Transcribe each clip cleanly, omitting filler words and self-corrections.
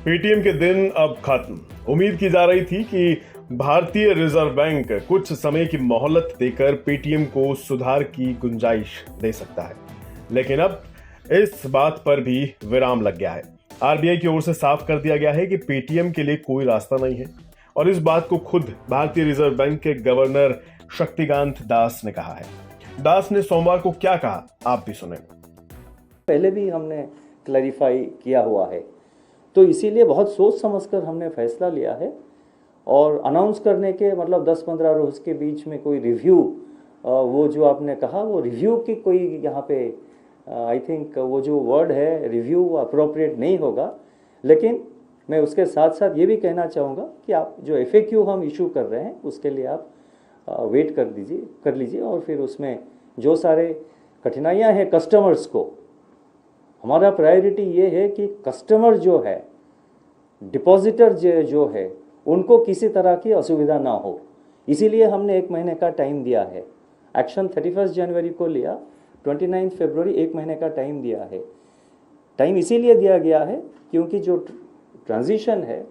Paytm के दिन अब खत्म। उम्मीद की जा रही थी कि भारतीय रिजर्व बैंक कुछ समय की मोहलत देकर पेटीएम को सुधार की गुंजाइश दे सकता है, लेकिन अब इस बात पर भी विराम लग गया है। आरबीआई की ओर से साफ कर दिया गया है कि पेटीएम के लिए कोई रास्ता नहीं है, और इस बात को खुद भारतीय रिजर्व बैंक के गवर्नर शक्तिकांत दास ने कहा है। दास ने सोमवार को क्या कहा, आप भी सुने। पहले भी हमने क्लैरिफाई किया हुआ है, तो इसीलिए बहुत सोच समझकर हमने फैसला लिया है। और अनाउंस करने के मतलब 10-15 रोज के बीच में कोई रिव्यू, वो जो आपने कहा वो रिव्यू की कोई यहाँ पे आई थिंक वो जो वर्ड है रिव्यू अप्रोप्रिएट नहीं होगा। लेकिन मैं उसके साथ साथ ये भी कहना चाहूँगा कि आप जो FAQ हम इशू कर रहे हैं उसके लिए आप वेट कर लीजिए और फिर उसमें जो सारे कठिनाइयाँ हैं कस्टमर्स को, हमारा प्रायोरिटी ये है कि कस्टमर जो है, डिपॉजिटर जो है, उनको किसी तरह की असुविधा ना हो। इसीलिए हमने 1 महीने का टाइम दिया है। एक्शन 31 जनवरी को लिया, 29 फरवरी 1 महीने का टाइम दिया है। टाइम इसीलिए दिया गया है क्योंकि जो ट्रांजिशन है,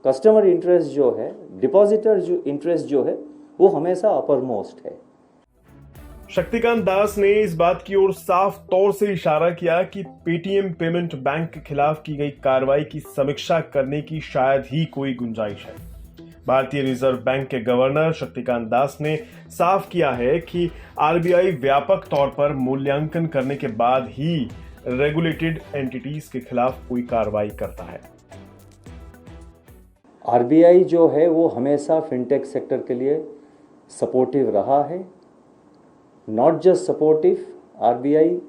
कस्टमर इंटरेस्ट जो है, डिपॉजिटर जो इंटरेस्ट जो है, वो हमेशा अपर मोस्ट है। शक्तिकांत दास ने इस बात की ओर साफ तौर से इशारा किया कि पेटीएम पेमेंट बैंक के खिलाफ की गई कार्रवाई की समीक्षा करने की शायद ही कोई गुंजाइश है। भारतीय रिजर्व बैंक के गवर्नर शक्तिकांत दास ने साफ किया है कि आरबीआई व्यापक तौर पर मूल्यांकन करने के बाद ही रेगुलेटेड एंटिटीज के खिलाफ कोई कार्रवाई करता है। आरबीआई जो है वो हमेशा फिनटेक सेक्टर के लिए सपोर्टिव रहा है। नॉट जस्ट सपोर्टिव, आरबीआई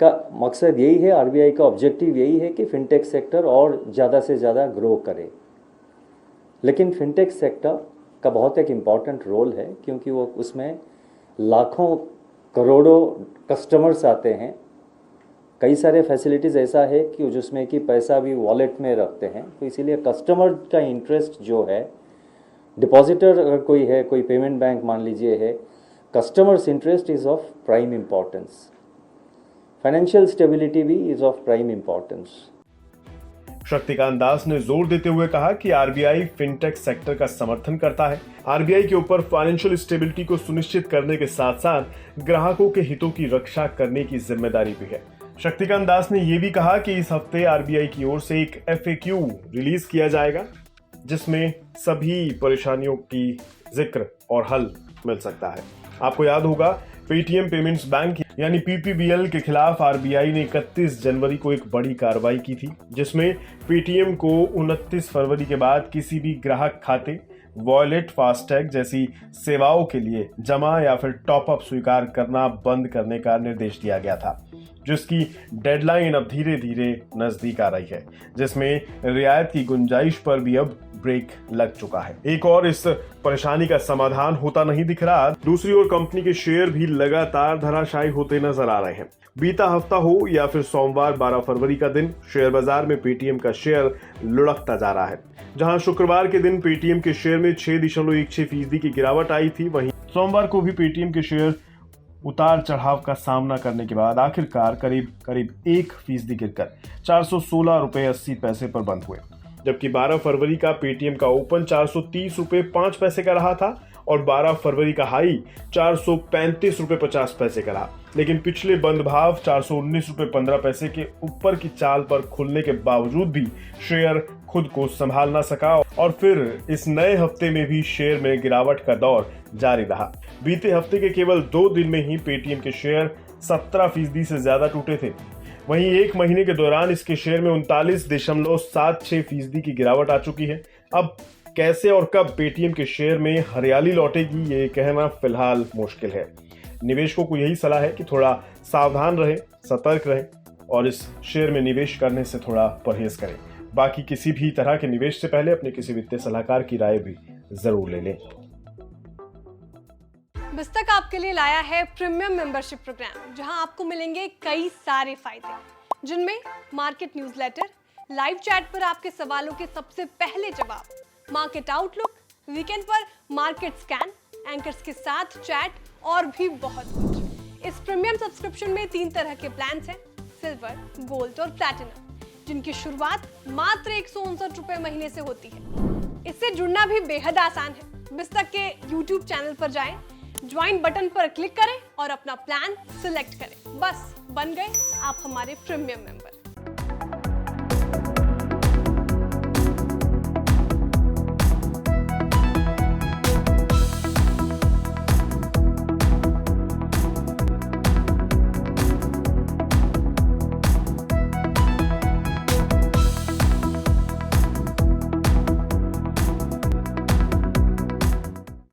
का मकसद यही है, आरबीआई का ऑब्जेक्टिव यही है कि फिनटेक सेक्टर और ज़्यादा से ज़्यादा ग्रो करे। लेकिन फिनटेक सेक्टर का बहुत एक इम्पॉर्टेंट रोल है क्योंकि वो उसमें लाखों करोड़ों कस्टमर्स आते हैं। कई सारे फैसिलिटीज़ ऐसा है कि जिसमें कि पैसा भी वॉलेट में रखते हैं, तो इसीलिए कस्टमर का इंटरेस्ट जो है, डिपॉजिटर अगर कोई है, कोई पेमेंट बैंक मान लीजिए है, customers interest is of prime importance. Financial stability भी is of prime importance. Shaktikanta Das ने जोर देते हुए कहा कि आरबीआई फिनटेक सेक्टर का समर्थन करता है। आरबीआई के ऊपर फाइनेंशियल स्टेबिलिटी को सुनिश्चित करने के साथ साथ ग्राहकों के हितों की रक्षा करने की जिम्मेदारी भी है। शक्तिकांत दास ने यह भी कहा कि इस हफ्ते आरबीआई की ओर से एक FAQ रिलीज किया जाएगा जिसमें सभी परेशानियों की जिक्र और हल मिल सकता है। आपको याद होगा, पेटीएम पेमेंट्स बैंक यानी PPBL के खिलाफ आरबीआई ने 31 जनवरी को एक बड़ी कार्रवाई की थी, जिसमें पेटीएम को 29 फरवरी के बाद किसी भी ग्राहक खाते, वॉलेट, फास्टैग जैसी सेवाओं के लिए जमा या फिर टॉपअप स्वीकार करना बंद करने का निर्देश दिया गया था, जिसकी डेडलाइन अब धीरे धीरे नजदीक आ रही है, जिसमें रियायत की गुंजाइश पर भी अब ब्रेक लग चुका है। एक और इस परेशानी का समाधान होता नहीं दिख रहा। दूसरी ओर कंपनी के शेयर भी लगातार धराशायी होते नजर आ रहे हैं। बीता हफ्ता हो या फिर सोमवार 12 फरवरी का दिन, शेयर बाजार में पेटीएम का शेयर लुढ़कता जा रहा है। जहां शुक्रवार के दिन पेटीएम के शेयर में 6.16% की गिरावट आई थी, वहीं सोमवार को भी पेटीएम के शेयर उतार चढ़ाव का सामना करने के बाद आखिरकार करीब 1% गिरकर 416 रुपए 80 पैसे पर बंद हुए। जबकि 12 फरवरी का पेटीएम का ओपन 430 रुपए 5 पैसे का रहा था और 12 फरवरी का हाई 435 रुपए 50 पैसे का रहा। लेकिन पिछले बंद भाव 419 रुपए 15 पैसे के ऊपर की चाल पर खुलने के बावजूद भी शेयर खुद को संभाल ना सका और फिर इस नए हफ्ते में भी शेयर में गिरावट का दौर जारी रहा। बीते हफ्ते के केवल 2 दिन में ही पेटीएम के शेयर 17% से ज्यादा टूटे थे। वहीं 1 महीने के दौरान इसके शेयर में 39.76% की गिरावट आ चुकी है। अब कैसे और कब पेटीएम के शेयर में हरियाली लौटेगी, ये कहना फिलहाल मुश्किल है। निवेशकों को यही सलाह है कि थोड़ा सावधान रहें, सतर्क रहें और इस शेयर में निवेश करने से थोड़ा परहेज करें। बाकी किसी भी तरह के निवेश से पहले अपने किसी वित्तीय सलाहकार की राय भी जरूर ले लें। बिस्तक आपके लिए लाया है प्रीमियम मेंबरशिप प्रोग्राम, जहां आपको मिलेंगे कई सारे फायदे, जिनमें मार्केट न्यूज़लेटर, लाइव चैट पर आपके सवालों के सबसे पहले जवाब, मार्केट आउटलुक, वीकेंड पर मार्केट स्कैन, एंकर्स के साथ चैट और भी बहुत कुछ। इस प्रीमियम सब्सक्रिप्शन में 3 तरह के प्लान्स हैं, सिल्वर, गोल्ड और प्लैटिनम। जिनकी शुरुआत मात्र 159 रुपए महीने से होती है। इससे जुड़ना भी बेहद आसान है। बिस्तक के YouTube चैनल पर जाएं, ज्वाइन बटन पर क्लिक करें और अपना प्लान सिलेक्ट करें। बस बन गए आप हमारे प्रीमियम मेंबर।